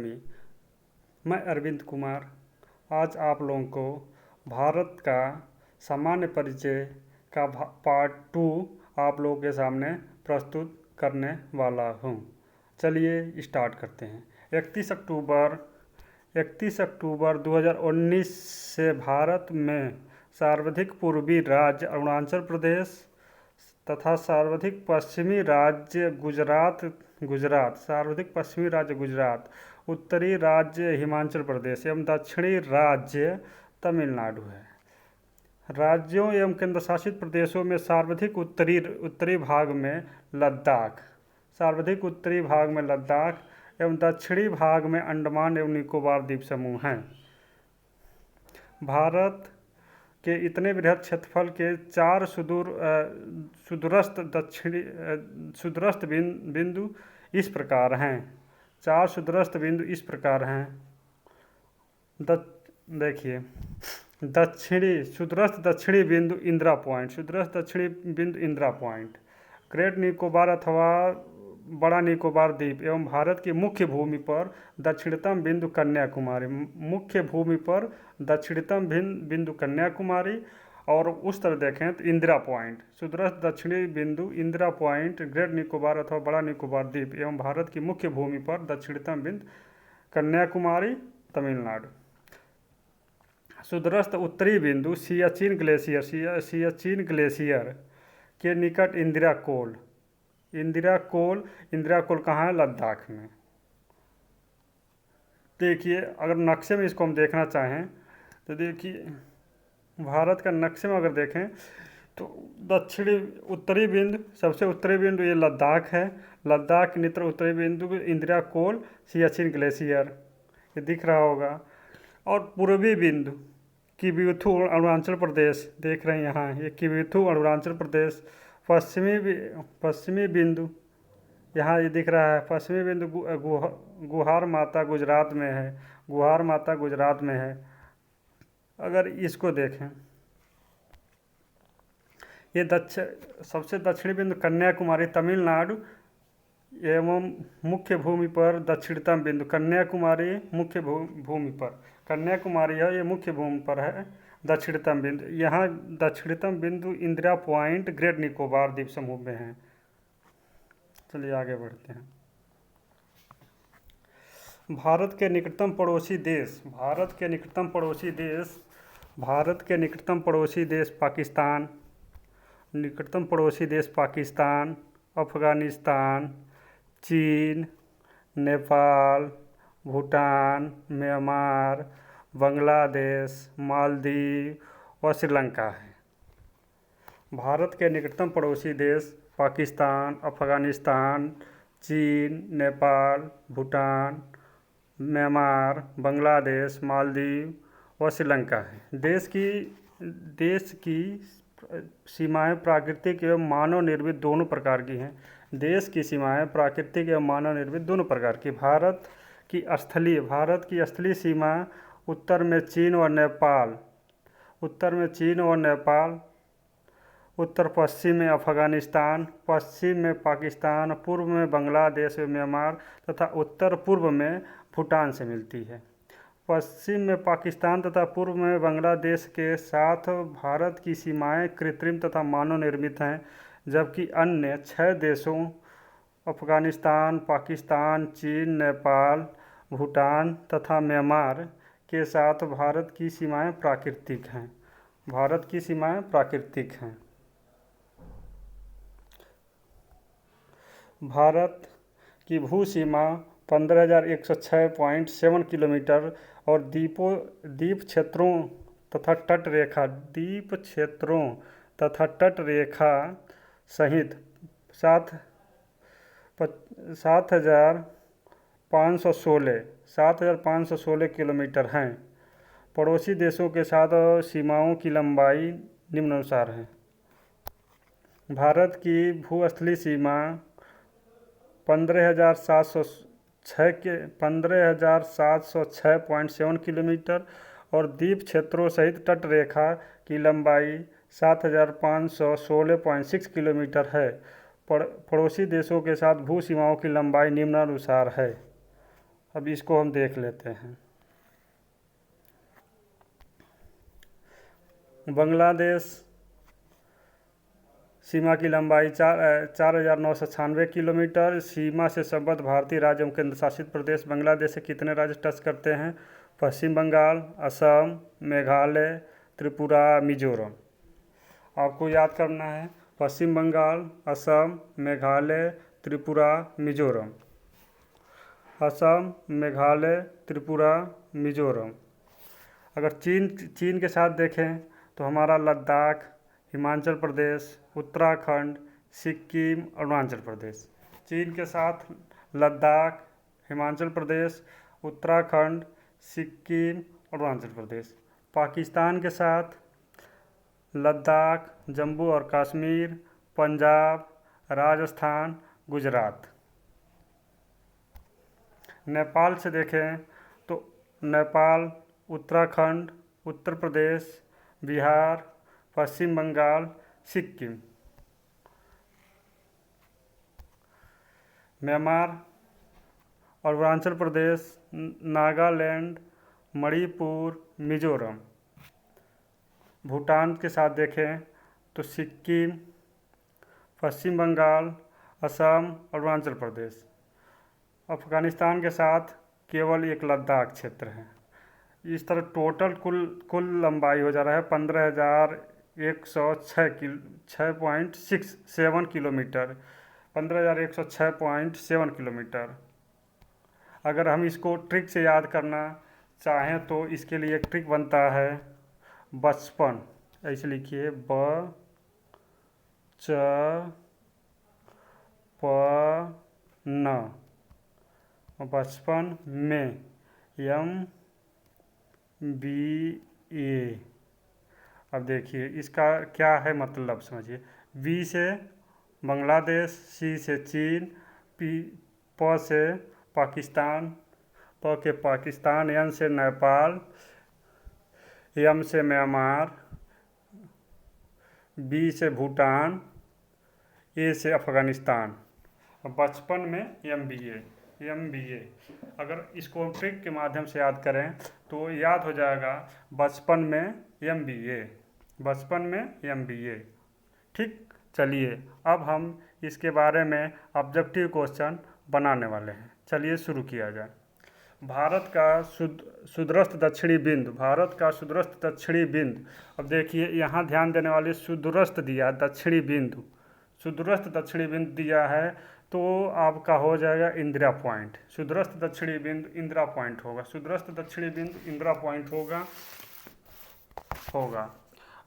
मैं अरविंद कुमार आज आप लोगों को भारत का सामान्य परिचय का पार्ट 2 आप लोगों के सामने प्रस्तुत करने वाला हूँ। चलिए स्टार्ट करते हैं। 31 अक्टूबर 2019 से भारत में सर्वाधिक पूर्वी राज्य अरुणाचल प्रदेश तथा सर्वाधिक पश्चिमी राज्य गुजरात, सर्वाधिक पश्चिमी राज्य गुजरात, उत्तरी राज्य हिमाचल प्रदेश एवं दक्षिणी राज्य तमिलनाडु है। राज्यों एवं केंद्र शासित प्रदेशों में सर्वाधिक उत्तरी भाग में लद्दाख, सर्वाधिक उत्तरी भाग में लद्दाख एवं दक्षिणी भाग में अंडमान एवं निकोबार द्वीप समूह हैं। भारत के इतने बृहद क्षेत्रफल के 4 सुदूरस्थ बिंदु इस प्रकार हैं। 4 सुदूरस्थ बिंदु इस प्रकार हैं। देखिए, सुदूरस्थ दक्षिणी बिंदु इंदिरा पॉइंट, ग्रेट निकोबार अथवा बड़ा निकोबार द्वीप एवं भारत की मुख्य भूमि पर दक्षिणतम बिंदु कन्याकुमारी, और उस तरह देखें तो इंदिरा पॉइंट, सुदूरस्थ दक्षिणी बिंदु इंदिरा पॉइंट, ग्रेट निकोबार अथवा बड़ा निकोबार द्वीप एवं भारत की मुख्य भूमि पर दक्षिणतम बिंदु कन्याकुमारी, तमिलनाडु। सुदूरस्थ उत्तरी बिंदु सियाचिन ग्लेशियर के निकट इंदिरा कोल कहाँ है? लद्दाख में। देखिए, अगर नक्शे में इसको हम देखना चाहें तो देखिए, भारत का नक्शे में अगर देखें तो सबसे उत्तरी बिंदु ये लद्दाख है। लद्दाख के निकट उत्तरी बिंदु इंदिरा कोल, सियाचिन ग्लेशियर ये दिख रहा होगा। और पूर्वी बिंदु किबिथु अरुणाचल प्रदेश देख रहे हैं यहाँ, ये किबिथु अरुणाचल प्रदेश। पश्चिमी बिंदु यहाँ ये दिख रहा है, पश्चिमी बिंदु गुहार माता गुजरात में है। अगर इसको देखें, ये सबसे दक्षिणी बिंदु कन्याकुमारी, तमिलनाडु एवं मुख्य भूमि पर दक्षिणतम बिंदु कन्याकुमारी, मुख्य भूमि पर कन्याकुमारी है, ये मुख्य भूमि पर है दक्षिणतम बिंदु। यहाँ दक्षिणतम बिंदु इंदिरा पॉइंट ग्रेट निकोबार द्वीप समूह में है। चलिए आगे बढ़ते हैं। भारत के निकटतम पड़ोसी देश पाकिस्तान, अफगानिस्तान, चीन, नेपाल, भूटान, म्यांमार, बांग्लादेश, मालदीव और श्रीलंका है। भारत के निकटतम पड़ोसी देश पाकिस्तान, अफगानिस्तान, चीन, नेपाल, भूटान, म्यांमार, बांग्लादेश, मालदीव और श्रीलंका है। देश की सीमाएं प्राकृतिक एवं मानव निर्मित दोनों प्रकार की हैं। देश की सीमाएं प्राकृतिक एवं मानव निर्मित दोनों प्रकार की। भारत की स्थलीय सीमा उत्तर में चीन और नेपाल, उत्तर पश्चिम में अफगानिस्तान, पश्चिम में पाकिस्तान, पूर्व में बांग्लादेश व म्यांमार तथा उत्तर पूर्व में भूटान से मिलती है। पश्चिम में पाकिस्तान तथा पूर्व में बांग्लादेश के साथ भारत की सीमाएं कृत्रिम तथा मानव निर्मित हैं, जबकि अन्य 6 देशों अफगानिस्तान, पाकिस्तान, चीन, नेपाल, भूटान तथा म्यांमार के साथ भारत की सीमाएं प्राकृतिक हैं। भारत की भू सीमा 15,106.7 किलोमीटर और द्वीप क्षेत्रों तथा तट रेखा सहित 7,516 किलोमीटर हैं। पड़ोसी देशों के साथ सीमाओं की लंबाई निम्नानुसार है। भारत की भूस्थलीय सीमा 15,706.7 किलोमीटर और द्वीप क्षेत्रों सहित तट रेखा की लंबाई 7,516.6 किलोमीटर है। पड़ोसी देशों के साथ भू सीमाओं की लंबाई निम्नानुसार है। अब इसको हम देख लेते हैं। बांग्लादेश सीमा की लंबाई 4,996 किलोमीटर। सीमा से संबद्ध भारतीय राज्य एवं केंद्र शासित प्रदेश बांग्लादेश से कितने राज्य टच करते हैं? पश्चिम बंगाल, असम, मेघालय, त्रिपुरा, मिजोरम। आपको याद करना है पश्चिम बंगाल, असम, मेघालय, त्रिपुरा, मिजोरम। असम, मेघालय, त्रिपुरा, मिजोरम। अगर चीन के साथ देखें तो हमारा लद्दाख, हिमाचल प्रदेश, उत्तराखंड, सिक्किम, अरुणाचल प्रदेश। चीन के साथ लद्दाख, हिमाचल प्रदेश, उत्तराखंड, सिक्किम, अरुणाचल प्रदेश। पाकिस्तान के साथ लद्दाख, जम्मू और कश्मीर, पंजाब, राजस्थान, गुजरात। नेपाल से देखें तो नेपाल, उत्तराखंड, उत्तर प्रदेश, बिहार, पश्चिम बंगाल, सिक्किम। म्यांमार, अरुणाचल प्रदेश, नागालैंड, मणिपुर, मिजोरम। भूटान के साथ देखें तो सिक्किम, पश्चिम बंगाल, असम, अरुणाचल प्रदेश। अफ़गानिस्तान के साथ केवल एक लद्दाख क्षेत्र है। इस तरह टोटल कुल लंबाई हो जा रहा है 15,106.67 किलोमीटर। 15,106.7 किलोमीटर। अगर हम इसको ट्रिक से याद करना चाहें तो इसके लिए एक ट्रिक बनता है 55। ऐसे लिखिए न 55 में MBA। अब देखिए इसका क्या है मतलब समझिए। बी से बांग्लादेश, सी से चीन, प से पाकिस्तान, के पाकिस्तान, एन से नेपाल, एम से म्यांमार, बी से भूटान, ए से अफ़गानिस्तान। 55 में MBA। अगर इसको ट्रिक के माध्यम से याद करें तो याद हो जाएगा 55 में MBA। ठीक, चलिए अब हम इसके बारे में ऑब्जेक्टिव क्वेश्चन बनाने वाले हैं। चलिए शुरू किया जाए। भारत का सुदूरस्थ दक्षिणी बिंदु। अब देखिए यहाँ ध्यान देने वाले सुदूरस्थ दिया है, दक्षिणी बिंदु। सुदूरस्थ दक्षिणी बिंदु दिया है तो आपका हो जाएगा इंदिरा पॉइंट। सुदूरस्थ दक्षिणी बिंदु इंदिरा पॉइंट होगा। सुदूरस्थ दक्षिणी बिंदु इंदिरा पॉइंट होगा।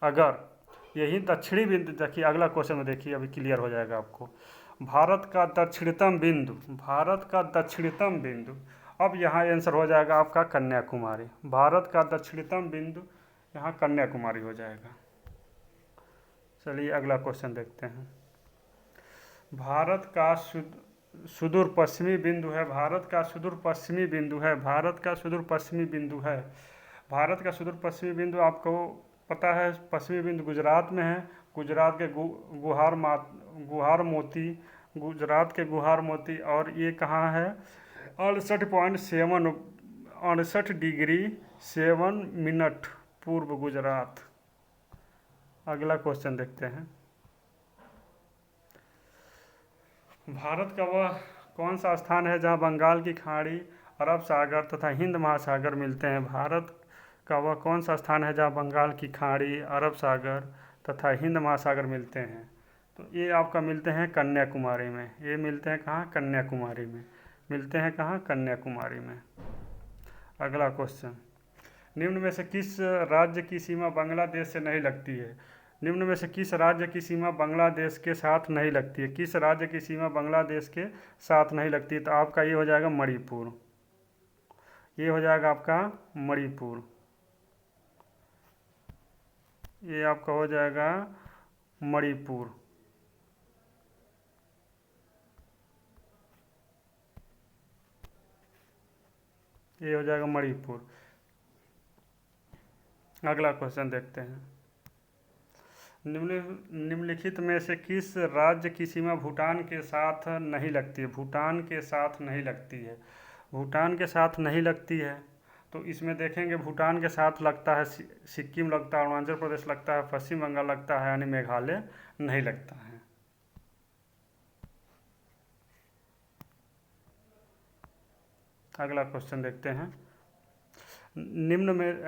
अगर यही दक्षिणी बिंदु, देखिए अगला क्वेश्चन में देखिए अभी क्लियर हो जाएगा आपको। भारत का दक्षिणतम बिंदु। अब यहाँ आंसर हो जाएगा आपका कन्याकुमारी। भारत का दक्षिणतम बिंदु यहाँ कन्याकुमारी हो जाएगा। चलिए अगला क्वेश्चन देखते हैं। भारत का सुदूर पश्चिमी बिंदु है। भारत का सुदूर पश्चिमी बिंदु आपको पता है, पश्चिमी बिंदु गुजरात में है। गुजरात के गुहार मोती और ये कहाँ है? 68 डिग्री 7 मिनट पूर्व गुजरात। अगला क्वेश्चन देखते हैं। भारत का वह कौन सा स्थान है जहाँ बंगाल की खाड़ी, अरब सागर तथा हिंद महासागर मिलते हैं? भारत का वह कौन सा स्थान है जहाँ बंगाल की खाड़ी, अरब सागर तथा हिंद महासागर मिलते हैं? तो ये आपका मिलते हैं कन्याकुमारी में। ये मिलते हैं कहाँ? कन्याकुमारी में। अगला क्वेश्चन। निम्न में से किस राज्य की सीमा बांग्लादेश से नहीं लगती है? निम्न में से किस राज्य की सीमा बांग्लादेश के साथ नहीं लगती है? किस राज्य की सीमा बांग्लादेश के साथ नहीं लगती है? तो आपका ये हो जाएगा मणिपुर। ये हो जाएगा आपका मणिपुर। ये आपका हो जाएगा मणिपुर। ये हो जाएगा मणिपुर। अगला क्वेश्चन देखते हैं। निम्नलिखित में से किस राज्य की सीमा भूटान के साथ नहीं लगती है? भूटान के साथ नहीं लगती है। भूटान के साथ नहीं लगती है, तो इसमें देखेंगे भूटान के साथ लगता है सिक्किम लगता है, अरुणाचल प्रदेश लगता है, पश्चिम बंगाल लगता है, यानी मेघालय नहीं लगता है। अगला क्वेश्चन देखते हैं। निम्न में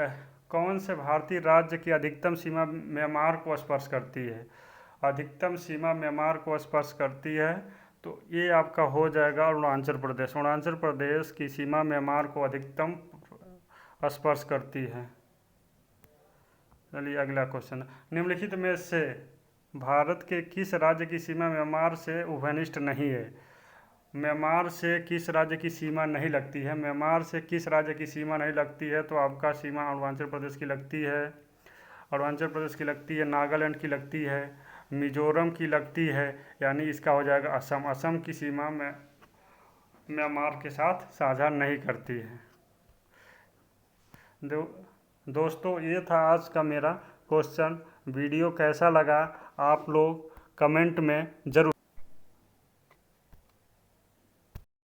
कौन से भारतीय राज्य की अधिकतम सीमा म्यांमार को स्पर्श करती है? अधिकतम सीमा म्यांमार को स्पर्श करती है, तो ये आपका हो जाएगा अरुणाचल प्रदेश। अरुणाचल प्रदेश की सीमा म्यांमार को अधिकतम स्पर्श करती है। चलिए अगला क्वेश्चन। निम्नलिखित में से भारत के किस राज्य की सीमा म्यांमार से उभयनिष्ठ नहीं है? म्यांमार से किस राज्य की सीमा नहीं लगती है? म्यांमार से किस राज्य की सीमा नहीं लगती है? तो आपका सीमा अरुणाचल प्रदेश की लगती है, अरुणाचल प्रदेश की लगती है, नागालैंड की लगती है, मिजोरम की लगती है, यानी इसका हो जाएगा असम। असम की सीमा में म्यांमार के साथ साझा नहीं करती है। दोस्तों ये था आज का मेरा क्वेश्चन। वीडियो कैसा लगा आप लोग कमेंट में ज़रूर